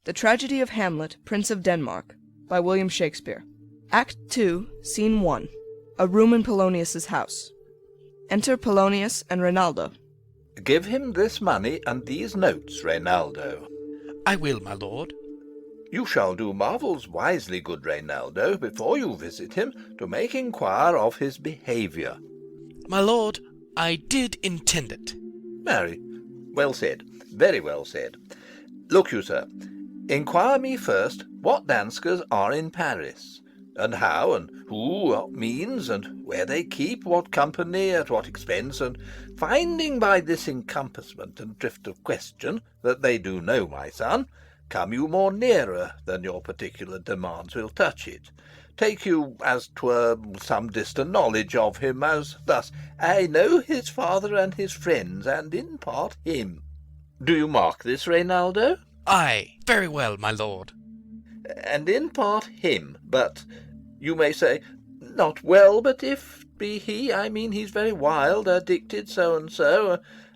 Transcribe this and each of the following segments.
The Tragedy of Hamlet, Prince of Denmark, by William Shakespeare. Act 2, Scene 1. A room in Polonius's house. Enter Polonius and Reynaldo. Give him this money and these notes, Reynaldo. I will, my lord. You shall do marvels wisely, good Reynaldo, before you visit him, to make inquire of his behaviour. My lord, I did intend it. Marry, well said, very well said. Look you, sir, inquire me first what Danskers are in Paris, and how, and who, what means, and where they keep, what company, at what expense, and finding by this encompassment and drift of question that they do know my son, come you more nearer than your particular demands will touch it. Take you, as 'twere, some distant knowledge of him, as thus: I know his father and his friends, and in part him. Do you mark this, Reynaldo? Ay, very well, my lord. And in part him, but you may say, not well, but if be he, I mean he's very wild, addicted so,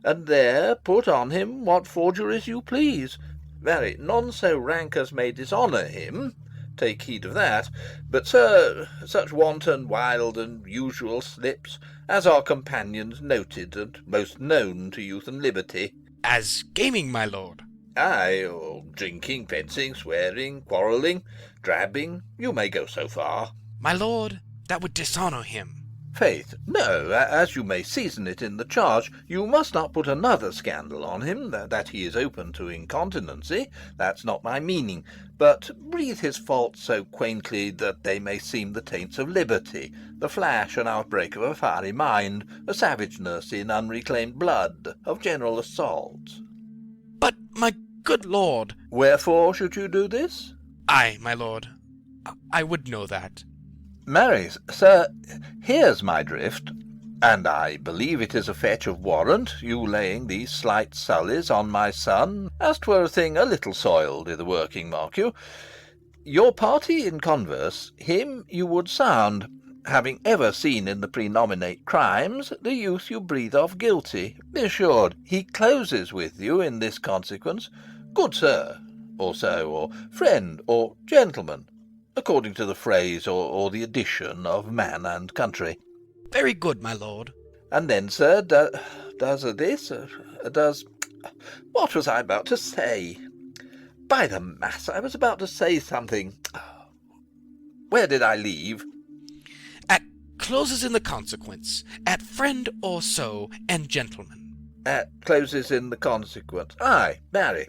and there put on him what forgeries you please. Marry, none so rank as may dishonour him, take heed of that, but, sir, such wanton, wild, and usual slips, as are companions noted and most known to youth and liberty. As gaming, my lord. Ay, or drinking, fencing, swearing, quarrelling, drabbing, you may go so far. My lord, that would dishonour him. Faith, no, as you may season it in the charge, you must not put another scandal on him, that he is open to incontinency, that's not my meaning, but breathe his faults so quaintly that they may seem the taints of liberty, the flash and outbreak of a fiery mind, a savageness in unreclaimed blood, of general assault. But, my good lord... Wherefore should you do this? Ay, my lord, I would know that. Marry, sir, here's my drift, and I believe it is a fetch of warrant, you laying these slight sullies on my son, as 'twere a thing a little soiled i' the working, mark you. Your party in converse, him you would sound, having ever seen in the prenominate crimes the youth you breathe of guilty. Be assured he closes with you in this consequence, good sir, or so, or friend, or gentleman, according to the phrase or the addition of man and country. Very good, my lord. And then, sir, does what was I about to say? By the mass, I was about to say something. Where did I leave? At closes in the consequence, at friend or so, and gentleman. At closes in the consequence. Ay, marry,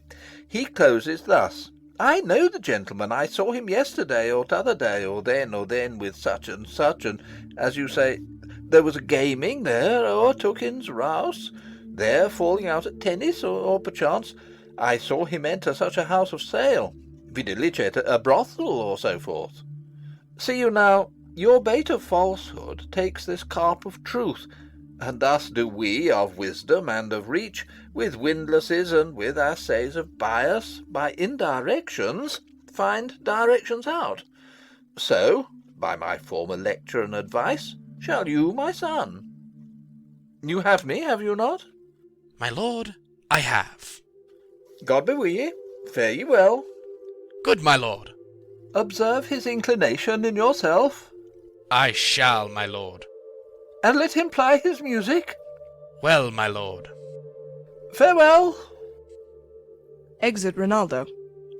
he closes thus. I know the gentleman. I saw him yesterday, or t'other day, or then with such, and as you say, there was a gaming there, or Tookin's rouse, there falling out at tennis, or perchance, I saw him enter such a house of sale, videlicet a brothel, or so forth. See you now, your bait of falsehood takes this carp of truth, and thus do we of wisdom and of reach, with windlasses and with assays of bias, by indirections, find directions out. So, by my former lecture and advice, shall you, my son. You have me, have you not? My lord, I have. God be with ye. Fare ye well. Good, my lord. Observe his inclination in yourself. I shall, my lord. And let him ply his music. Well, my lord. Farewell. Exit Reynaldo.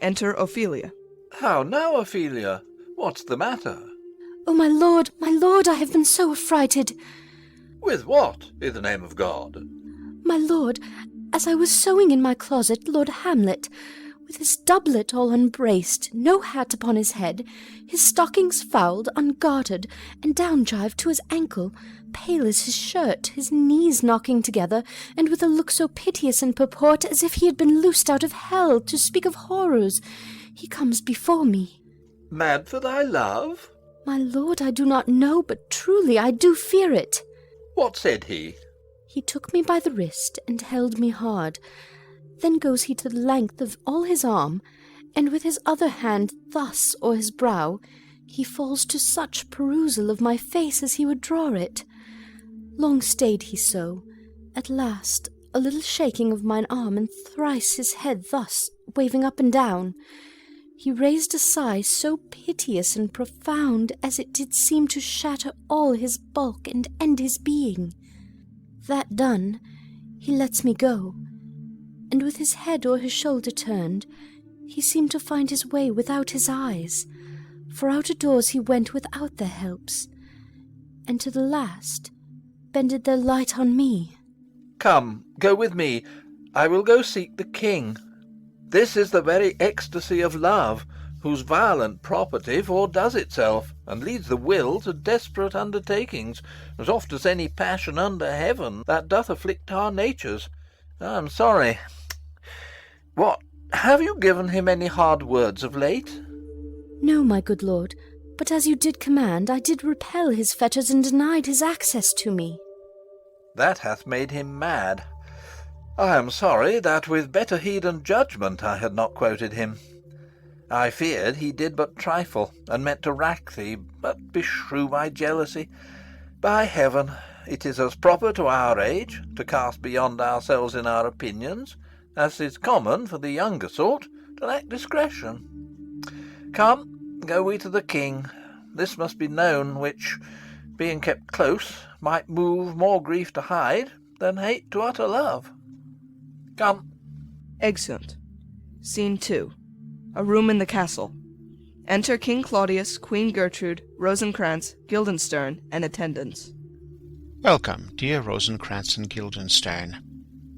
Enter Ophelia. How now, Ophelia? What's the matter? Oh, my lord, I have been so affrighted. With what, in the name of God? My lord, as I was sewing in my closet, Lord Hamlet, with his doublet all unbraced, no hat upon his head, his stockings fouled, ungartered, and down-jived to his ankle, pale as his shirt, his knees knocking together, and with a look so piteous in purport as if he had been loosed out of hell, to speak of horrors, he comes before me. Mad for thy love? My lord, I do not know, but truly I do fear it. What said he? He took me by the wrist and held me hard. Then goes he to the length of all his arm, and with his other hand thus o'er his brow, he falls to such perusal of my face as he would draw it. Long stayed he so. At last, a little shaking of mine arm, and thrice his head thus, waving up and down. he raised a sigh so piteous and profound as it did seem to shatter all his bulk and end his being. That done, he lets me go, and with his head o'er his shoulder turned, he seemed to find his way without his eyes, for out of doors he went without their helps, and to the last bended their light on me. Come, go with me. I will go seek the king. This is the very ecstasy of love, whose violent property foredoes itself, and leads the will to desperate undertakings, as oft as any passion under heaven that doth afflict our natures. I am sorry. What, have you given him any hard words of late? No, my good lord, but as you did command, I did repel his fetters and denied his access to me. That hath made him mad. I am sorry that with better heed and judgment I had not quoted him. I feared he did but trifle, and meant to rack thee, but beshrew my jealousy. By heaven, it is as proper to our age to cast beyond ourselves in our opinions, as is common for the younger sort to lack discretion. Come, go we to the king. This must be known, which, being kept close, might move more grief to hide than hate to utter love. Come. Exeunt. Scene 2. A room in the castle. Enter King Claudius, Queen Gertrude, Rosencrantz, Guildenstern, and attendants. Welcome, dear Rosencrantz and Guildenstern.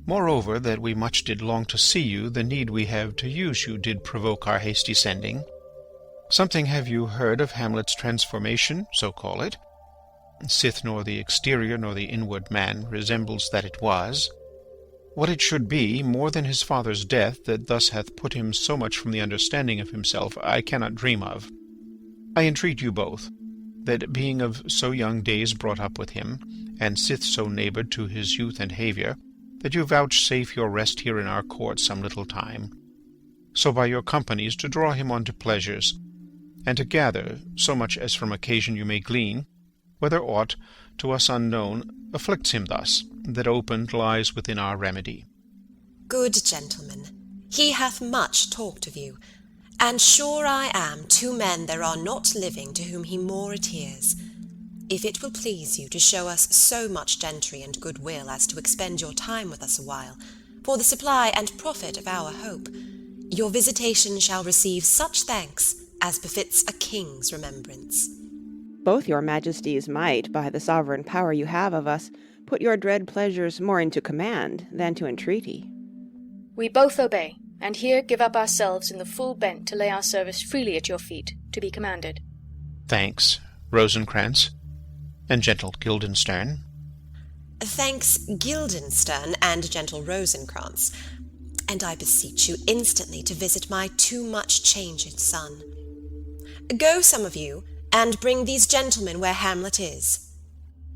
Moreover, that we much did long to see you, the need we have to use you did provoke our hasty sending. Something have you heard of Hamlet's transformation, so call it? Sith nor the exterior nor the inward man resembles that it was. What it should be, more than his father's death, that thus hath put him so much from the understanding of himself, I cannot dream of. I entreat you both, that being of so young days brought up with him, and sith so neighboured to his youth and haviour, that you vouchsafe your rest here in our court some little time, so by your companies to draw him on to pleasures, and to gather, so much as from occasion you may glean, whether aught, to us unknown, afflicts him thus, that opened lies within our remedy. Good gentlemen, he hath much talked of you, and sure I am 2 men there are not living to whom he more adheres. If it will please you to show us so much gentry and goodwill as to expend your time with us a while, for the supply and profit of our hope, your visitation shall receive such thanks as befits a king's remembrance. Both your majesties might, by the sovereign power you have of us, put your dread pleasures more into command than to entreaty. We both obey, and here give up ourselves in the full bent to lay our service freely at your feet, to be commanded. Thanks, Rosencrantz, and gentle Guildenstern. Thanks, Guildenstern and gentle Rosencrantz, and I beseech you instantly to visit my too much changed son. Go, some of you, and bring these gentlemen where Hamlet is.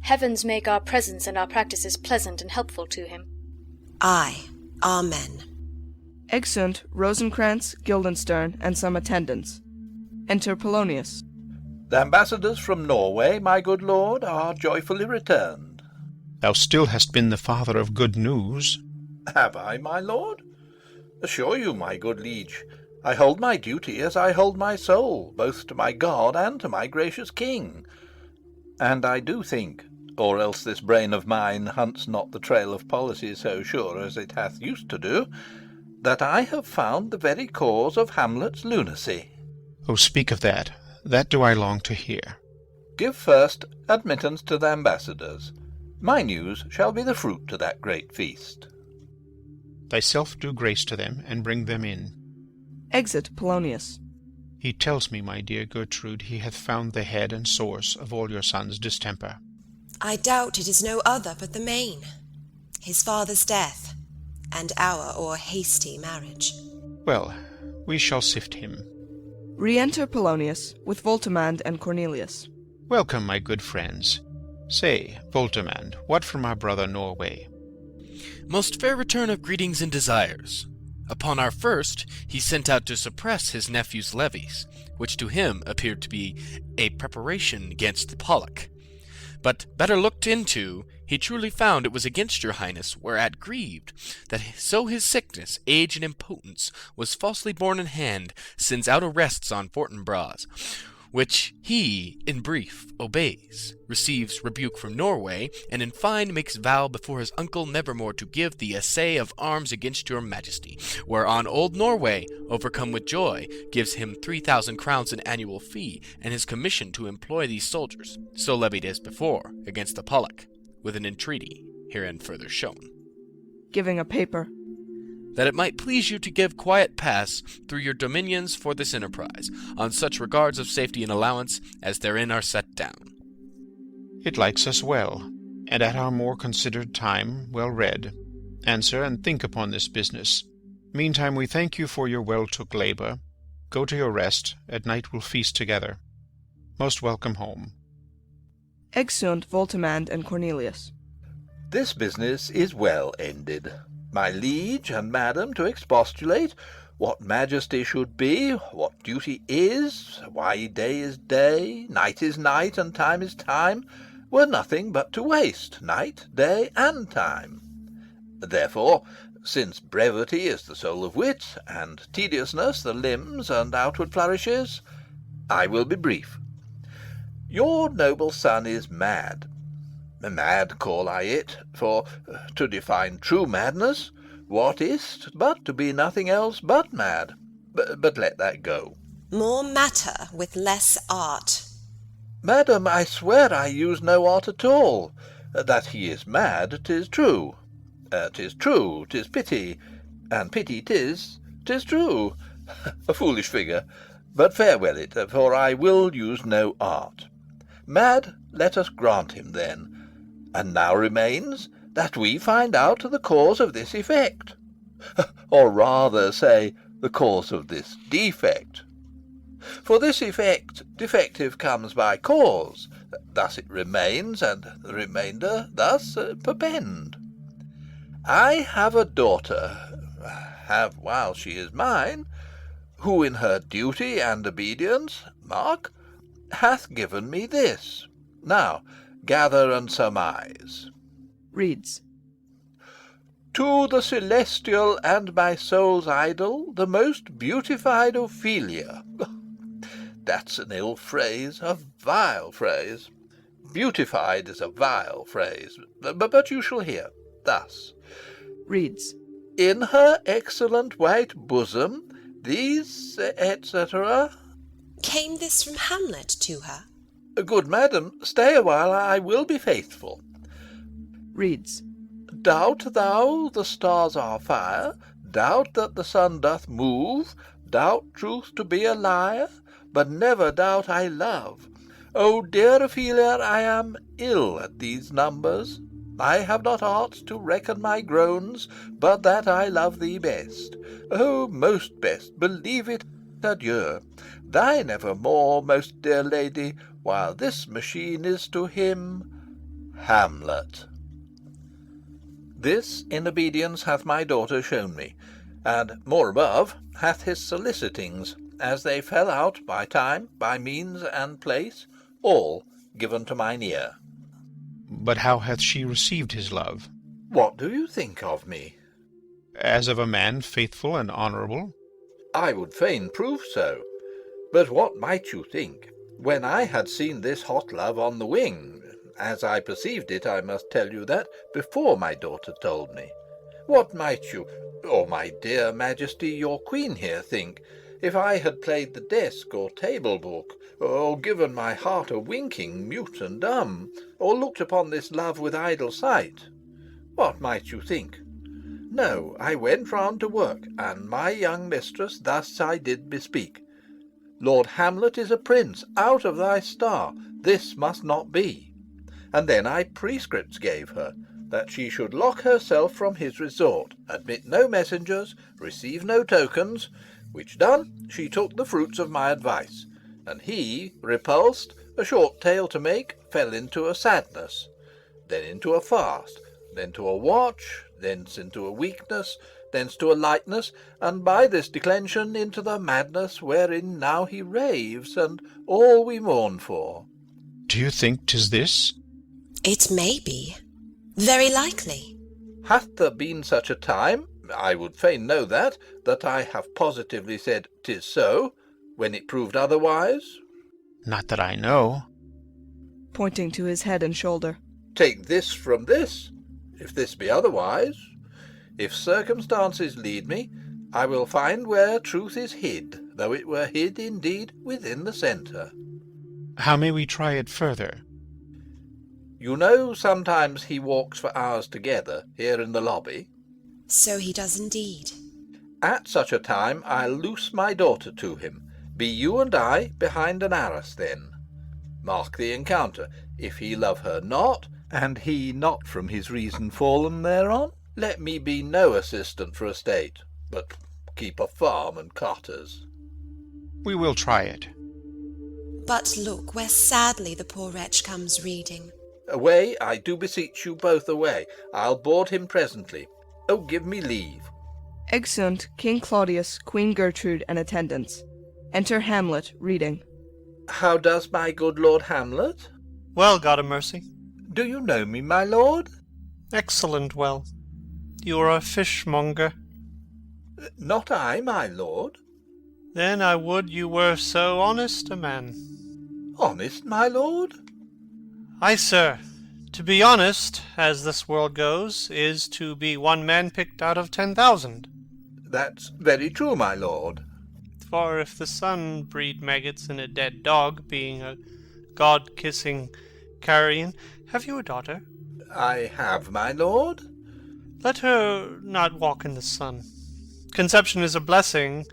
Heavens make our presence and our practices pleasant and helpful to him. Aye, amen. Exeunt Rosencrantz, Guildenstern, and some attendants. Enter Polonius. The ambassadors from Norway, my good lord, are joyfully returned. Thou still hast been the father of good news. Have I, my lord? Assure you, my good liege, I hold my duty as I hold my soul, both to my God and to my gracious king. And I do think, or else this brain of mine hunts not the trail of policy so sure as it hath used to do, that I have found the very cause of Hamlet's lunacy. Oh, speak of that. That do I long to hear. Give first admittance to the ambassadors. My news shall be the fruit to that great feast. Thyself do grace to them, and bring them in. Exit Polonius. He tells me, my dear Gertrude, he hath found the head and source of all your son's distemper. I doubt it is no other but the main, his father's death, and our o'er hasty marriage. Well, we shall sift him. Re-enter Polonius, with Voltimand and Cornelius. Welcome, my good friends. Say, Voltimand, what from our brother Norway? Most fair return of greetings and desires. Upon our first, he sent out to suppress his nephew's levies, which to him appeared to be a preparation against the Pollock. But better looked into, he truly found it was against your highness, whereat grieved, that so his sickness, age, and impotence was falsely borne in hand, sends out arrests on Fortinbras, which he, in brief, obeys, receives rebuke from Norway, and in fine makes vow before his uncle nevermore to give the essay of arms against your majesty, whereon old Norway, overcome with joy, gives him 3,000 crowns in annual fee, and his commission to employ these soldiers, so levied as before, against the Pollock, with an entreaty, herein further shown. Giving a paper. That it might please you to give quiet pass through your dominions for this enterprise, on such regards of safety and allowance as therein are set down. It likes us well, and at our more considered time well read. Answer and think upon this business. Meantime we thank you for your well-took labour. Go to your rest, at night we'll feast together. Most welcome home. Exeunt Voltimand and Cornelius. This business is well ended. My liege and madam to expostulate what majesty should be, what duty is, why day is day, night is night, and time is time, were nothing but to waste night, day, and time. Therefore, since brevity is the soul of wit, and tediousness the limbs and outward flourishes, I will be brief. Your noble son is mad. Mad call I it, for, to define true madness, what is't but to be nothing else but mad? But let that go. More matter with less art. Madam, I swear I use no art at all. That he is mad, 'tis true. 'Tis true, 'tis pity, and pity 'tis true. A foolish figure, but farewell it, for I will use no art. Mad, let us grant him then. And now remains that we find out the cause of this effect, or rather say the cause of this defect. For this effect defective comes by cause, thus it remains, and the remainder thus perpend. I have a daughter, have while she is mine, who in her duty and obedience, mark, hath given me this. Now, gather and surmise. Reads. To the celestial and my soul's idol, the most beautified Ophelia. That's an ill phrase, a vile phrase. Beautified is a vile phrase, but you shall hear. Thus. Reads. In her excellent white bosom, these, etc. Came this from Hamlet to her? Good madam, stay a while, I will be faithful. Reads. Doubt thou the stars are fire? Doubt that the sun doth move? Doubt truth to be a liar? But never doubt I love. O dear Ophelia, I am ill at these numbers. I have not art to reckon my groans, but that I love thee best. O most best, believe it, adieu. Thine evermore, most dear lady, while this machine is to him Hamlet. This in obedience hath my daughter shown me, and more above hath his solicitings, as they fell out by time, by means, and place, all given to mine ear. But how hath she received his love? What do you think of me? As of a man faithful and honourable? I would fain prove so. But what might you think, when I had seen this hot love on the wing, as I perceived it, I must tell you that, before my daughter told me? What might you, or my dear Majesty, your queen here, think, if I had played the desk or table book, or given my heart a winking, mute and dumb, or looked upon this love with idle sight? What might you think? No, I went round to work, and my young mistress thus I did bespeak. Lord Hamlet is a prince, out of thy star, this must not be. And then I prescripts gave her, that she should lock herself from his resort, admit no messengers, receive no tokens, which done, she took the fruits of my advice, and he, repulsed, a short tale to make, fell into a sadness, then into a fast, then to a watch, thence into a weakness, thence to a lightness, and by this declension into the madness wherein now he raves, and all we mourn for. Do you think 'tis this? It may be. Very likely. Hath there been such a time, I would fain know that I have positively said 'tis so, when it proved otherwise? Not that I know. Pointing to his head and shoulder. Take this from this, if this be otherwise. If circumstances lead me, I will find where truth is hid, though it were hid indeed within the centre. How may we try it further? You know sometimes he walks for hours together here in the lobby. So he does indeed. At such a time I'll loose my daughter to him. Be you and I behind an arras then. Mark the encounter. If he love her not, and he not from his reason fallen thereon, let me be no assistant for estate, but keep a farm and cotters. We will try it. But look, where sadly the poor wretch comes reading. Away, I do beseech you both away. I'll board him presently. Oh, give me leave. Exeunt King Claudius, Queen Gertrude, and attendants. Enter Hamlet, reading. How does my good Lord Hamlet? Well, God a mercy. Do you know me, my lord? Excellent well. You are a fishmonger. Not I, my lord. Then I would you were so honest a man. Honest, my lord? Aye, sir. To be honest, as this world goes, is to be one man picked out of 10,000. That's very true, my lord. For if the sun breed maggots in a dead dog, being a god-kissing carrion, have you a daughter? I have, my lord. Let her not walk in the sun. Conception is a blessing,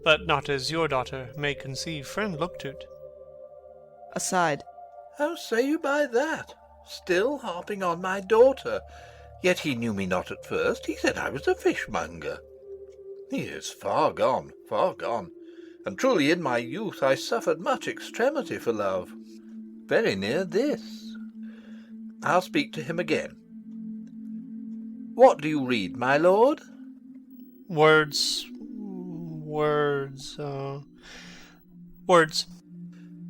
but not as your daughter may conceive. Friend, look to't. Aside. How say you by that? Still harping on my daughter. Yet he knew me not at first. He said I was a fishmonger. He is far gone, and truly in my youth I suffered much extremity for love. Very near this. I'll speak to him again. What do you read, my lord? Words.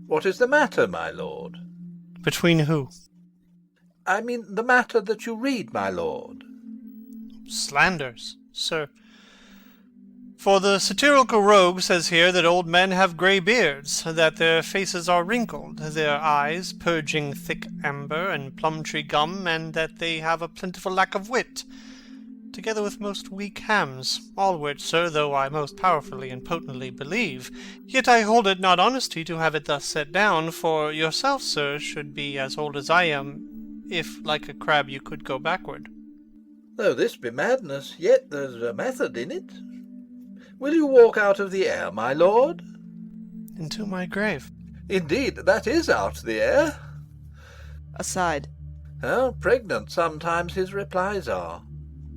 What is the matter, my lord? Between who? I mean the matter that you read, my lord. Slanders, sir. For the satirical rogue says here that old men have grey beards, that their faces are wrinkled, their eyes purging thick amber and plum-tree gum, and that they have a plentiful lack of wit, together with most weak hams, all which, sir, though I most powerfully and potently believe, yet I hold it not honesty to have it thus set down, for yourself, sir, should be as old as I am, if, like a crab, you could go backward. Though this be madness, yet there's a method in it. Will you walk out of the air, my lord? Into my grave. Indeed, that is out the air. Aside. How pregnant sometimes his replies are.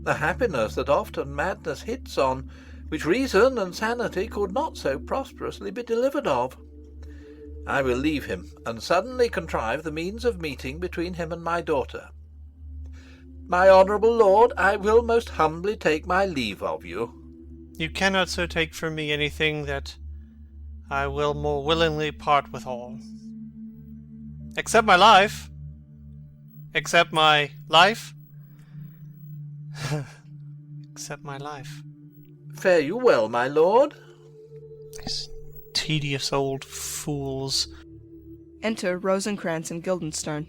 A happiness that often madness hits on, which reason and sanity could not so prosperously be delivered of. I will leave him, and suddenly contrive the means of meeting between him and my daughter. My honourable lord, I will most humbly take my leave of you. You cannot, sir, take from me anything that I will more willingly part withal. Except my life. Except my life. Except my life. Fare you well, my lord. These tedious old fools. Enter Rosencrantz and Guildenstern.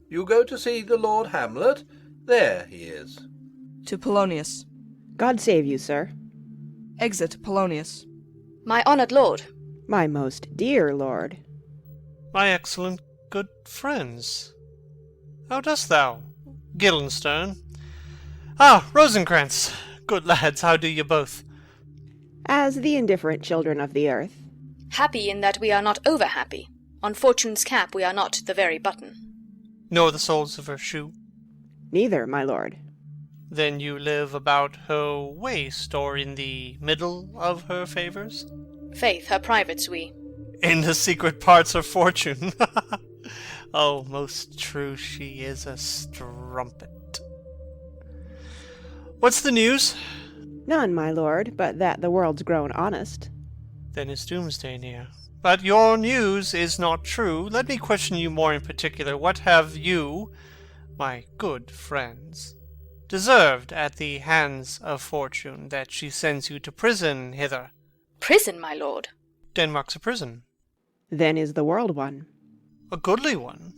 You go to see the Lord Hamlet? There he is. To Polonius. God save you, sir. Exit Polonius. My honoured lord. My most dear lord. My excellent good friends. How dost thou, Guildenstern? Ah, Rosencrantz. Good lads, how do you both? As the indifferent children of the earth. Happy in that we are not over-happy. On Fortune's cap we are not the very button. Nor the soles of her shoe. Neither, my lord. Then you live about her waist, or in the middle of her favours? Faith, her privates we. In the secret parts of fortune. Oh, most true, she is a strumpet. What's the news? None, my lord, but that the world's grown honest. Then is doomsday near. But your news is not true. Let me question you more in particular. What have you, my good friends, deserved at the hands of fortune that she sends you to prison hither. Prison, my lord? Denmark's a prison. Then is the world one. A goodly one,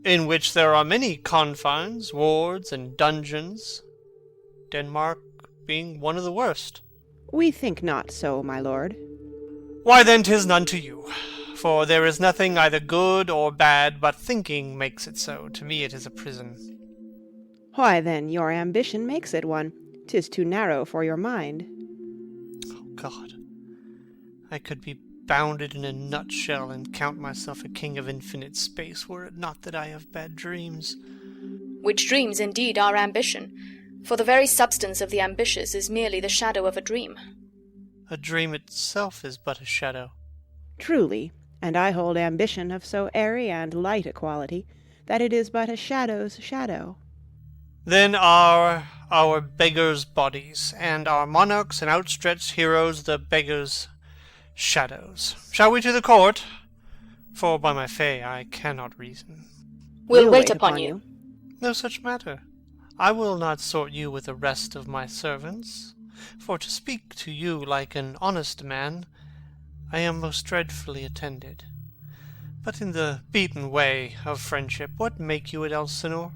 in which there are many confines, wards, and dungeons, Denmark being one of the worst. We think not so, my lord. Why then 'tis none to you, for there is nothing either good or bad, but thinking makes it so. To me it is a prison. Why then your ambition makes it one. 'Tis too narrow for your mind. Oh God, I could be bounded in a nutshell and count myself a king of infinite space, were it not that I have bad dreams. Which dreams indeed are ambition, for the very substance of the ambitious is merely the shadow of a dream. A dream itself is but a shadow. Truly, and I hold ambition of so airy and light a quality, that it is but a shadow's shadow. Then are our beggars' bodies, and our monarchs and outstretched heroes the beggars' shadows. Shall we to the court? For by my fay I cannot reason. We'll wait upon you. No such matter. I will not sort you with the rest of my servants, for to speak to you like an honest man, I am most dreadfully attended. But in the beaten way of friendship, what make you at Elsinore?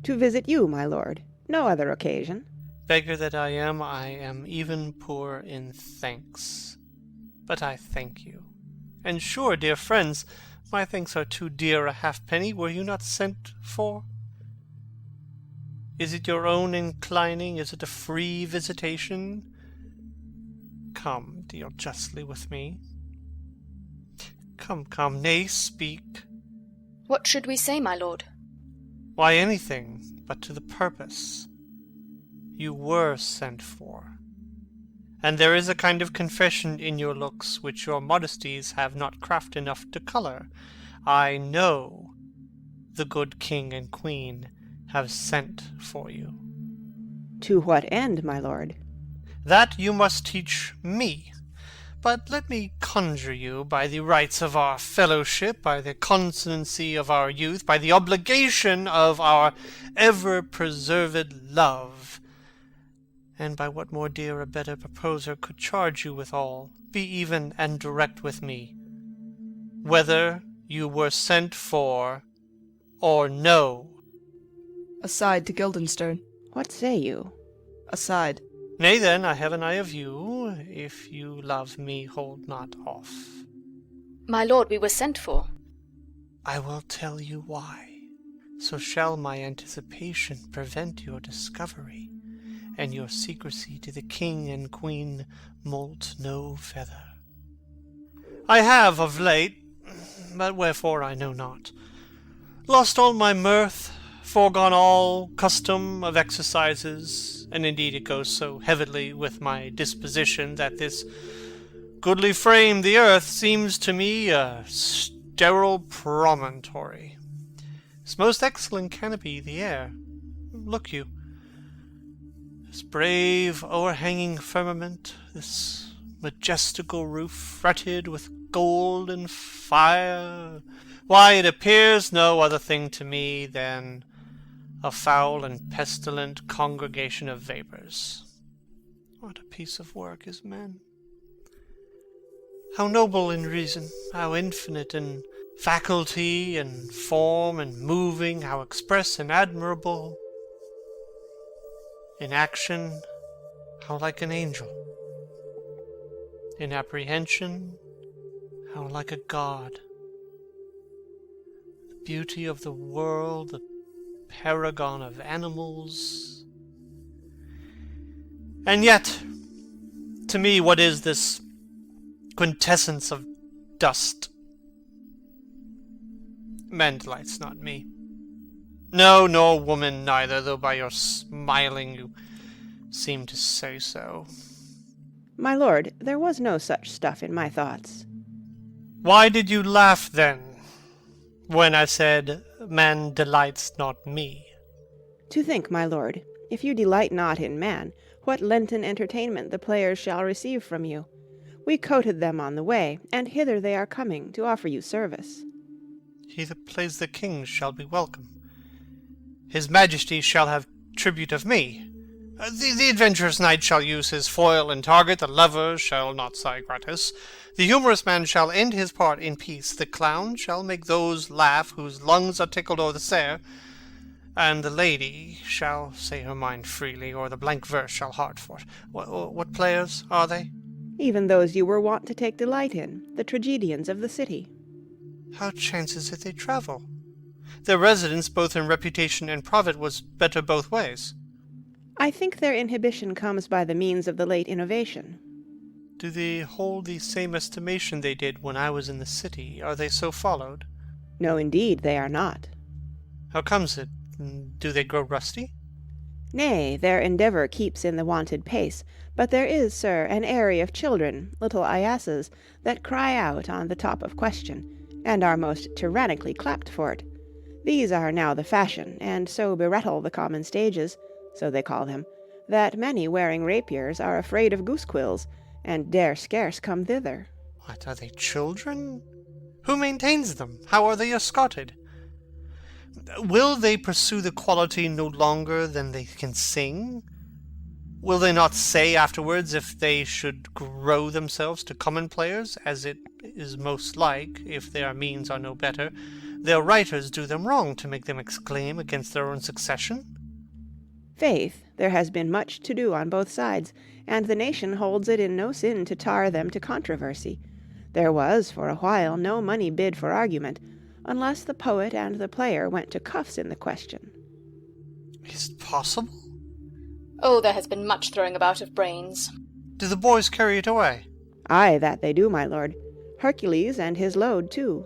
To visit you, my lord. No other occasion. Beggar that I am even poor in thanks. But I thank you. And sure, dear friends, my thanks are too dear a halfpenny. Were you not sent for? Is it your own inclining? Is it a free visitation? Come, deal justly with me. Come, nay, speak. What should we say, my lord? Why, anything but to the purpose. You were sent for, and there is a kind of confession in your looks which your modesties have not craft enough to colour. I know the good king and queen have sent for you. To what end, my lord? That you must teach me. But let me conjure you by the rights of our fellowship, by the constancy of our youth, by the obligation of our ever-preserved love, and by what more dear a better proposer could charge you withal, be even and direct with me, whether you were sent for or no. Aside to Guildenstern. What say you? Aside. Nay then, I have an eye of you. If you love me, hold not off. My lord, we were sent for. I will tell you why. So shall my anticipation prevent your discovery, and your secrecy to the king and queen moult no feather. I have of late, but wherefore I know not, lost all my mirth, foregone all custom of exercises, and indeed it goes so heavily with my disposition that this goodly frame, the earth, seems to me a sterile promontory. This most excellent canopy, the air. Look you, this brave o'erhanging firmament, this majestical roof fretted with gold and fire, why, it appears no other thing to me than a foul and pestilent congregation of vapours. What a piece of work is man! How noble in reason, how infinite in faculty and form and moving, how express and admirable! In action, how like an angel! In apprehension, how like a god! The beauty of the world, the paragon of animals. And yet, to me, what is this quintessence of dust? Man delights not me. No, nor woman neither, though by your smiling you seem to say so. My lord, there was no such stuff in my thoughts. Why did you laugh then, when I said, man delights not me? To think, my lord, if you delight not in man, what Lenten entertainment the players shall receive from you. We coted them on the way, and hither they are coming to offer you service. He that plays the king shall be welcome. His Majesty shall have tribute of me. The adventurous knight shall use his foil and target, the lover shall not sigh gratis, the humorous man shall end his part in peace, the clown shall make those laugh whose lungs are tickled o'er the sere, and the lady shall say her mind freely, or the blank verse shall heart for it. What players are they? Even those you were wont to take delight in, the tragedians of the city. How chances it they travel? Their residence, both in reputation and profit, was better both ways. I think their inhibition comes by the means of the late innovation. Do they hold the same estimation they did when I was in the city? Are they so followed? No, indeed, they are not. How comes it? Do they grow rusty? Nay, their endeavour keeps in the wonted pace, but there is, sir, an aerie of children, little Iasses, that cry out on the top of question, and are most tyrannically clapped for it. These are now the fashion, and so berettle the common stages, so they call them, that many wearing rapiers are afraid of goose-quills, and dare scarce come thither. What, are they children? Who maintains them? How are they escorted? Will they pursue the quality no longer than they can sing? Will they not say afterwards, if they should grow themselves to common players, as it is most like, if their means are no better, their writers do them wrong to make them exclaim against their own succession? Faith, there has been much to do on both sides, and the nation holds it in no sin to tar them to controversy. There was, for a while, no money bid for argument, unless the poet and the player went to cuffs in the question. Is it possible? Oh, there has been much throwing about of brains. Do the boys carry it away? Ay, that they do, my lord. Hercules and his load, too.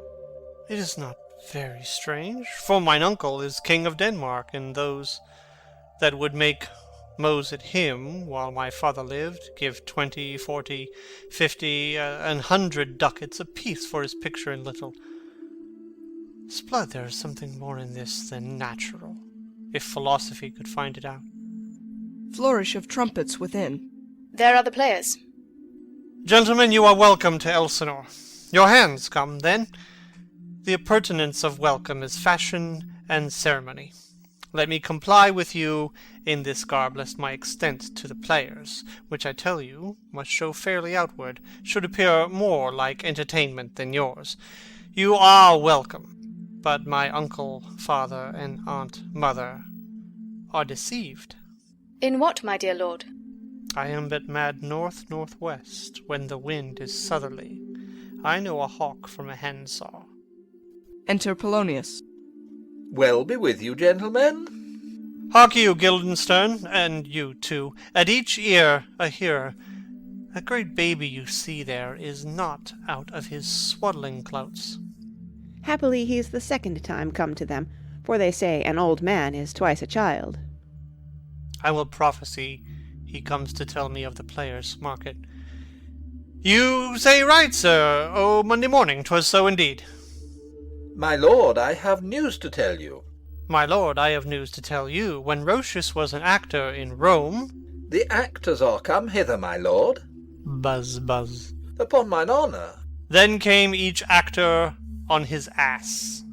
It is not very strange, for mine uncle is king of Denmark, and those that would make mows at him while my father lived give 20, 40, 50, 100 ducats apiece for his picture in little. 'Sblood, there is something more in this than natural, if philosophy could find it out. Flourish of trumpets within. There are the players. Gentlemen, you are welcome to Elsinore. Your hands come, then. The appurtenance of welcome is fashion and ceremony. Let me comply with you in this garb, lest my extent to the players, which I tell you must show fairly outward, should appear more like entertainment than yours. You are welcome, but my uncle, father, and aunt, mother are deceived. In what, my dear lord? I am but mad north-northwest, when the wind is southerly. I know a hawk from a handsaw. Enter Polonius. Well be with you, gentlemen. Hark you, Guildenstern, and you too, at each ear a hearer. That great baby you see there is not out of his swaddling clouts. Happily he's the second time come to them, for they say an old man is twice a child. I will prophesy he comes to tell me of the players' market. You say right, sir. Oh, Monday morning, 'twas so indeed. My lord, I have news to tell you. My lord, I have news to tell you. When Roscius was an actor in Rome... The actors are come hither, my lord. Buzz, buzz. Upon mine honour. Then came each actor on his ass.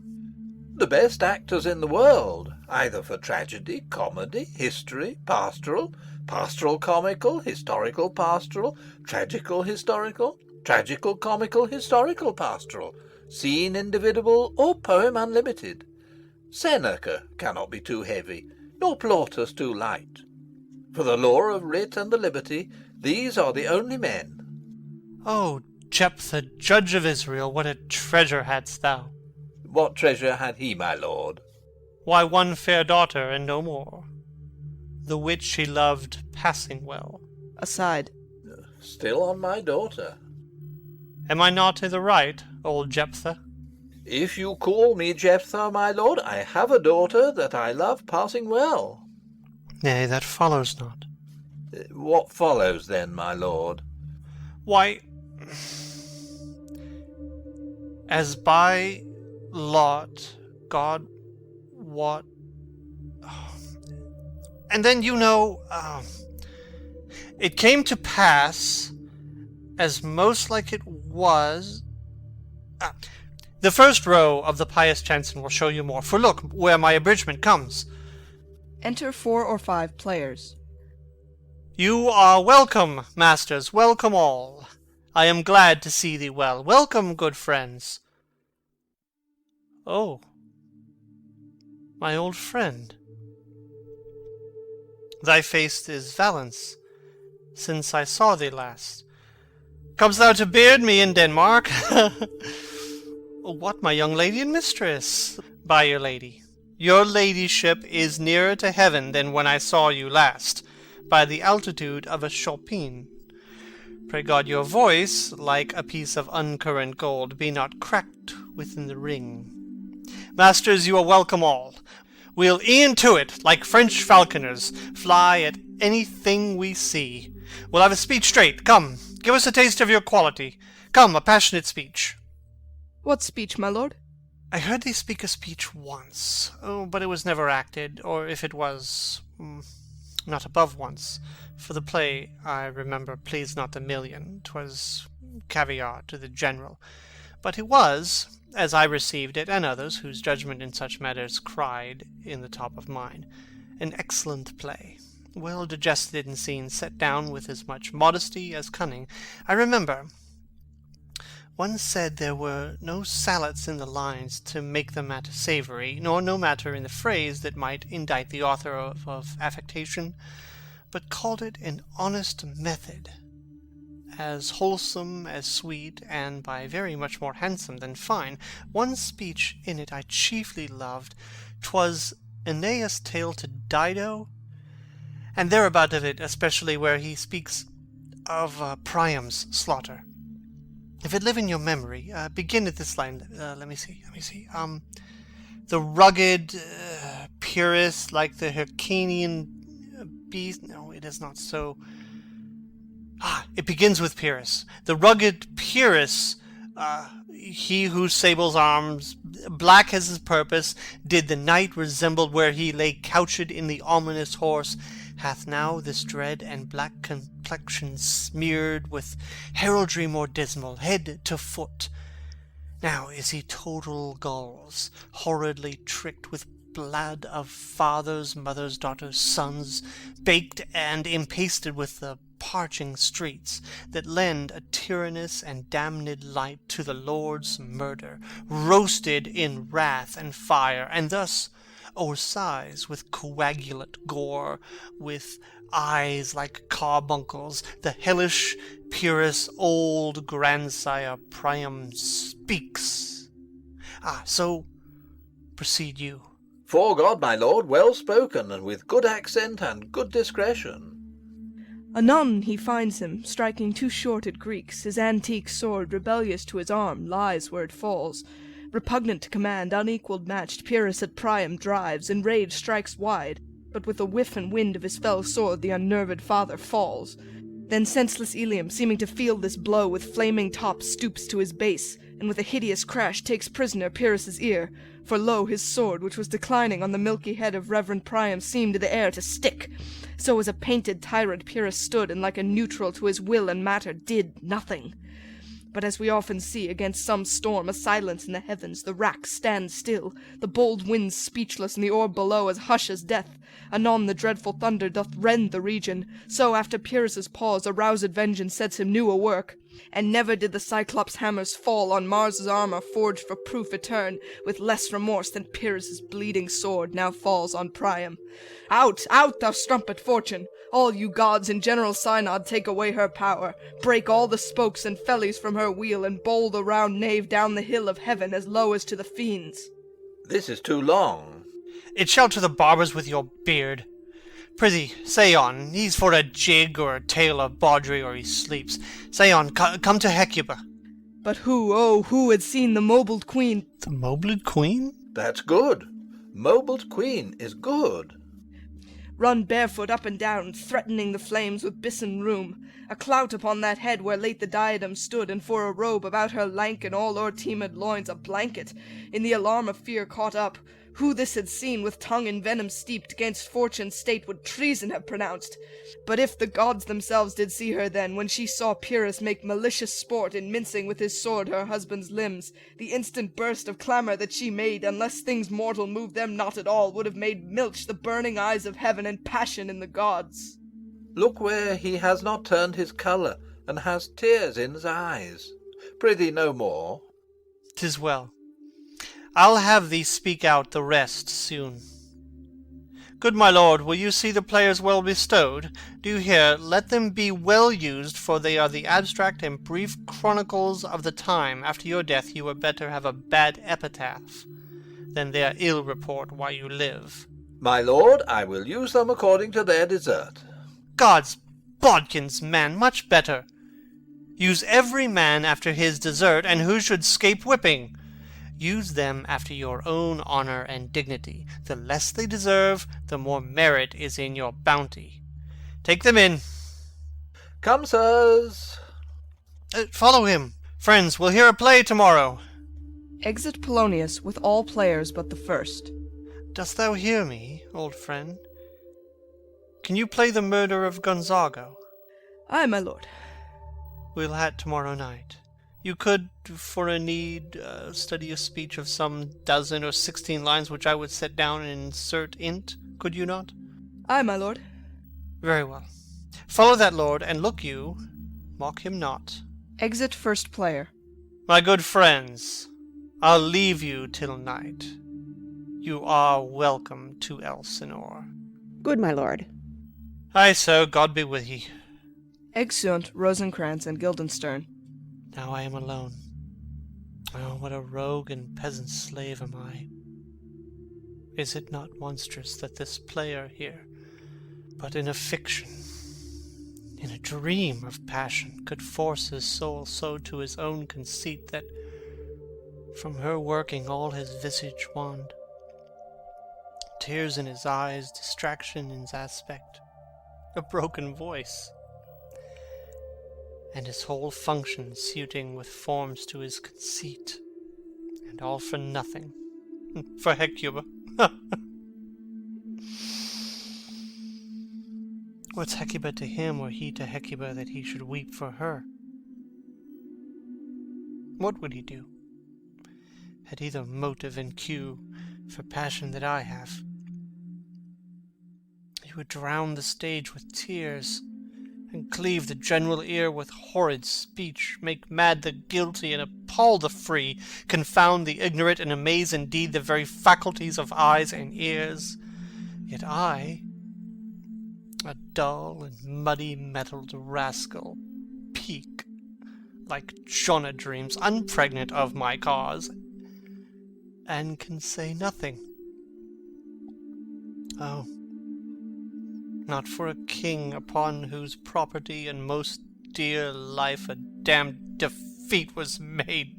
The best actors in the world, either for tragedy, comedy, history, pastoral, pastoral comical, historical pastoral, tragical historical, tragical comical, historical pastoral, scene individual, or poem unlimited. Seneca cannot be too heavy, nor Plautus too light. For the law of writ and the liberty, these are the only men. Oh, Jephthah, judge of Israel, what a treasure hadst thou! What treasure had he, my lord? Why, one fair daughter, and no more. The which she loved passing well. Aside. Still on my daughter. Am I not i' the right, old Jephthah? If you call me Jephthah, my lord, I have a daughter that I love passing well. Nay, that follows not. What follows then, my lord? Why, as by lot, God wot... And then, you know, it came to pass, as most like it was... The first row of the pious chanson will show you more. For look, where my abridgment comes. Enter 4 or 5 players. You are welcome, masters, welcome all. I am glad to see thee well. Welcome, good friends. Oh, my old friend. Thy face is Valence, since I saw thee last. Comest thou to beard me in Denmark? What, my young lady and mistress? By your ladyship is nearer to heaven than when I saw you last, by the altitude of a chopin. Pray God your voice, like a piece of uncurrent gold, be not cracked within the ring. Masters, you are welcome all. We'll e'en to it, like French falconers, fly at anything we see. We'll have a speech straight. Come, give us a taste of your quality. Come, a passionate speech. What speech, my lord? I heard thee speak a speech once, but it was never acted, or if it was, not above once. For the play, I remember, pleased not the million. 'Twas caviar to the general. But it was, as I received it, and others whose judgment in such matters cried in the top of mine, an excellent play, well digested in scenes set down with as much modesty as cunning. I remember one said there were no sallets in the lines to make the matter savoury, nor no matter in the phrase that might indict the author of affectation, but called it an honest method, as wholesome as sweet, and by very much more handsome than fine. One speech in it I chiefly loved. 'Twas Aeneas' tale to Dido, and thereabout of it, especially where he speaks of Priam's slaughter. If it live in your memory, begin at this line. Let me see. The rugged Pyrrhus, like the Hyrcanian beast. No, it is not so. It begins with Pyrrhus. The rugged Pyrrhus, he whose sable's arms, black as his purpose, did the night resemble where he lay couched in the ominous horse, hath now this dread and black complexion smeared with heraldry more dismal, head to foot. Now is he total gulls, horridly tricked with blood of fathers, mothers, daughters, sons, baked and impasted with the parching streets, that lend a tyrannous and damned light to the Lord's murder, roasted in wrath and fire, and thus o'ersighs with coagulate gore, with eyes like carbuncles, the hellish Pyrrhus, old grandsire Priam, speaks. So proceed you. 'Fore God, my lord, well spoken, and with good accent and good discretion. Anon he finds him, striking 2 short at Greeks, his antique sword, rebellious to his arm, lies where it falls. Repugnant to command, unequalled matched, Pyrrhus at Priam drives, in rage strikes wide, but with a whiff and wind of his fell sword the unnerved father falls. Then senseless Ilium, seeming to feel this blow, with flaming top stoops to his base, and with a hideous crash takes prisoner Pyrrhus's ear. For lo, his sword, which was declining on the milky head of reverend Priam, seemed to the air to stick. So as a painted tyrant Pyrrhus stood, and like a neutral to his will and matter did nothing. But as we often see, against some storm, a silence in the heavens, the rack stands still, the bold winds speechless, and the orb below as hush as death. Anon the dreadful thunder doth rend the region. So after Pyrrhus's pause, aroused vengeance sets him new a work. And never did the Cyclops' hammers fall on Mars' armor forged for proof etern, with less remorse than Pyrrhus' bleeding sword now falls on Priam. Out, out, thou strumpet Fortune! All you gods in general synod take away her power, break all the spokes and fellies from her wheel, and bowl the round nave down the hill of heaven as low as to the fiends. This is too long. It shall to the barbers with your beard. Prithee, say on. He's for a jig or a tale of bawdry, or he sleeps. Say on, come to Hecuba. But who, oh, who had seen the mobled queen? The mobled queen? That's good. Mobled queen is good. Run barefoot up and down, threatening the flames with bison rheum, a clout upon that head where late the diadem stood, and for a robe about her lank and all o'erteemed loins a blanket, in the alarm of fear caught up, who this had seen with tongue in venom steeped, 'gainst fortune's state would treason have pronounced. But if the gods themselves did see her then, when she saw Pyrrhus make malicious sport in mincing with his sword her husband's limbs, the instant burst of clamour that she made, unless things mortal moved them not at all, would have made milch the burning eyes of heaven and passion in the gods. Look where he has not turned his colour, and has tears in his eyes. Prithee no more. 'Tis well. I'll have thee speak out the rest soon. Good my lord, will you see the players well bestowed? Do you hear? Let them be well used, for they are the abstract and brief chronicles of the time. After your death you were better have a bad epitaph than their ill report while you live. My lord, I will use them according to their desert. God's bodkins, man, much better. Use every man after his desert, and who should scape whipping. Use them after your own honour and dignity. The less they deserve, the more merit is in your bounty. Take them in. Come, sirs. Follow him. Friends, we'll hear a play tomorrow. Exit Polonius with all players but the first. Dost thou hear me, old friend? Can you play the murder of Gonzago? Aye, my lord. We'll have it tomorrow night. You could, for a need, study a speech of some 12 or 16 lines which I would set down and insert int, could you not? Aye, my lord. Very well. Follow that lord, and look you, mock him not. Exit first player. My good friends, I'll leave you till night. You are welcome to Elsinore. Good my lord. Aye, so God be with ye. Exeunt Rosencrantz and Guildenstern. Now I am alone. Oh, what a rogue and peasant slave am I. Is it not monstrous that this player here, but in a fiction, in a dream of passion, could force his soul so to his own conceit that from her working all his visage wand, tears in his eyes, distraction in his aspect, a broken voice, and his whole function suiting with forms to his conceit, and all for nothing, for Hecuba. What's Hecuba to him, or he to Hecuba, that he should weep for her? What would he do? Had he the motive and cue for passion that I have? He would drown the stage with tears, and cleave the general ear with horrid speech, make mad the guilty and appall the free, confound the ignorant, and amaze indeed the very faculties of eyes and ears. Yet I, a dull and muddy-mettled rascal, peak, like Jonah dreams, unpregnant of my cause, and can say nothing. Oh, not for a king upon whose property and most dear life a damned defeat was made.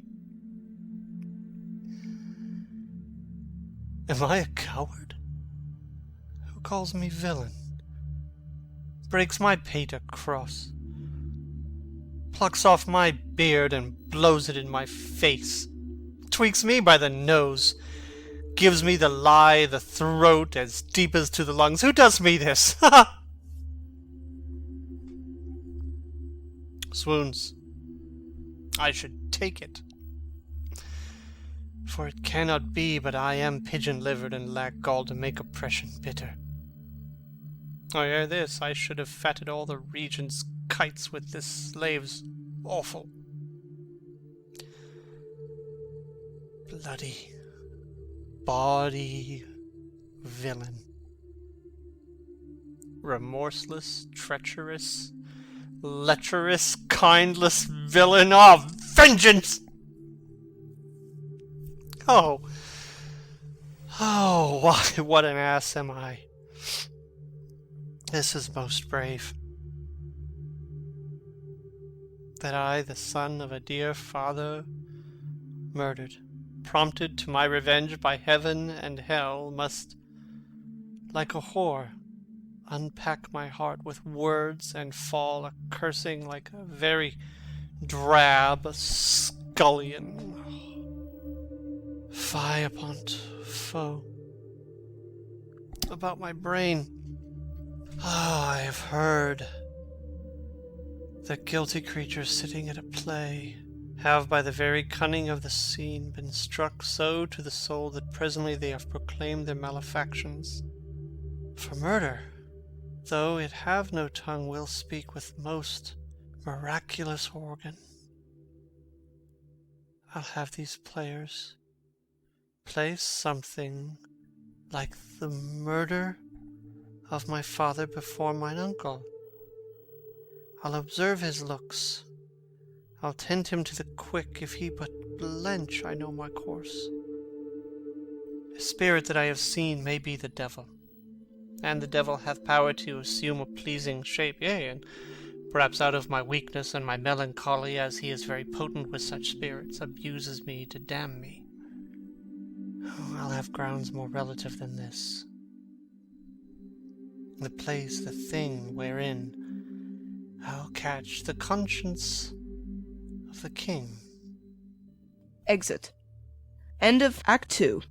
Am I a coward? Who calls me villain? Breaks my pate across, plucks off my beard and blows it in my face, tweaks me by the nose, gives me the lie, the throat as deep as to the lungs. Who does me this? Ha! Swoons. I should take it. For it cannot be but I am pigeon-livered and lack gall to make oppression bitter. Or ere this I should have fatted all the region's kites with this slave's awful, bloody, bawdy villain. Remorseless, treacherous, lecherous, kindless villain of vengeance! Oh, why, what an ass am I! This is most brave. That I, the son of a dear father, murdered, prompted to my revenge by heaven and hell, must, like a whore, unpack my heart with words and fall a-cursing like a very drab scullion. Fie upon't, foe. about my brain. I have heard that guilty creatures sitting at a play have by the very cunning of the scene been struck so to the soul that presently they have proclaimed their malefactions. For murder, though it have no tongue, will speak with most miraculous organ. I'll have these players play something like the murder of my father before mine uncle. I'll observe his looks. I'll tend him to the quick. If he but blench, I know my course. The spirit that I have seen may be the devil, and the devil hath power to assume a pleasing shape, yea, and perhaps out of my weakness and my melancholy, as he is very potent with such spirits, abuses me to damn me. Oh, I'll have grounds more relative than this. The place, the thing wherein I'll catch the conscience of the king. Exit. End of Act 2.